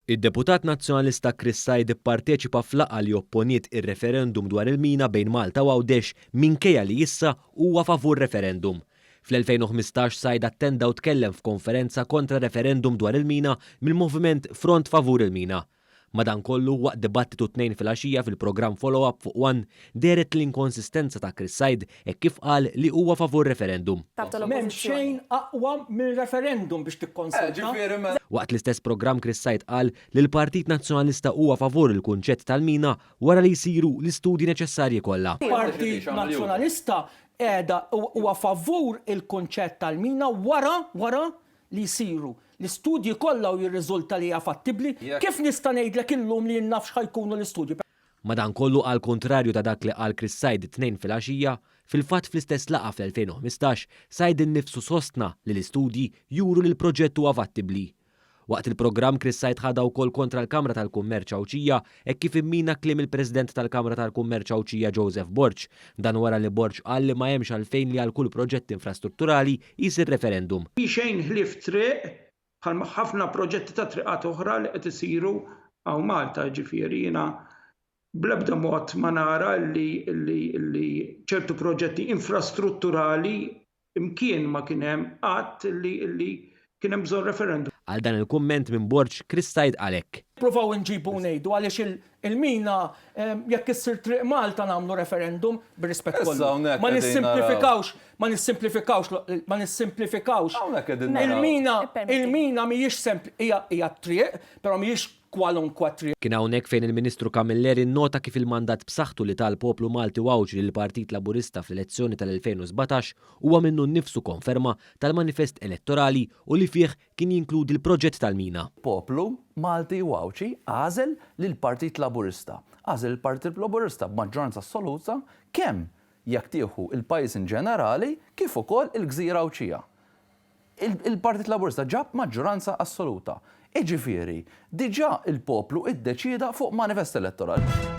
Id-deputat nazzjonalista Chris Said ipparteċipa f'laqgħa li opponiet ir-referendum dwar il-mina bejn Malta u Għawdex minkejja li issa huwa favur referendum. Fl-2015 Said attenda u tkellem f'konferenza kontra referendum dwar il-mina mill-moviment Front Favur il-Mina. Madankollu waqt dibattitu tnejn fil-għaxija fil-programm Follow-up fuq One deret l-inkonsistenza ta' Chris Said e kif qal li huwa favur referendum. M'hemm xejn aqwa mill-referendum biex tikkonsulta. Waqt l-istess programm Chris Said qal li l-Partit Nazzjonalista huwa favur il-kunċett tal-mina wara li jsiru l-istudji neċessarji kollha. Il-Partit Nazzjonalista qiegħda huwa favur il-kunċett tal-mina wara li jsiru l-istudji kollha u jirriżulta li hija fattibbli. Kif nista' ngħidlek illum li nafx ħajkunu l-istudji? Madankollu għal kontrarju ta' dak li qal Chris Said tnejn fil-għaxija, fil-fatt fl-istess laqgħa fl-2015 Said innifsu sostna li l-istudji juru li l-proġett huwa fattibbli. Waqt il-programm Chris Said ħada wkoll kontra l-Kamra tal-Kummerċ Awċija e kif immina kliem il-President tal-Kamra tal-Kummerċ Awċija Joseph Borg, dan wara li Borg qal li ma hemmx għalfejn li għal kull proġett infrastrutturali jsir referendum. Xejn ħlief triq bħal ħafna proġetti ta' triqat oħra li qed isiru hawn Malta, ġifieri jiena bl-ebda mod ma nara li ċertu proġetti infrastrutturali imkien ma kien hemm qatt li kien hemm bżonn referendum. Għal dan il-kumment minn Borg Chris Said għalhekk. Provaw nġibu ngħidu għaliex il-mina jekk issir triq Malta nagħmlu referendum bir-rispett kollu. Ma nissimplifikawx. Il-mina mhijiex hija triq, però mhijiex kwalunkwa triq. Kien hawnhekk fejn il-Ministru Camilleri nnota kif il-mandat b'saħħtu li tal-poplu Malti wawġ lill-Partit Laburista fl-elezzjoni tal-2017 huwa minnu nnifsu konferma tal-manifest elettorali u li fih kien jinkludi l-proġett tal-mina. Poplu Malti wawċi għażel lill-Partit Laburista. Għażel il-Partit Laburista b'maġġoranza assoluta kemm jekk tieħu il-pajjiż in ġenerali kif ukoll il-Gżira Awċija. Il-Partit Laburista ġab maġġoranza assoluta. Iġifieri, diġà il-poplu iddeċieda fuq manifest elettorali.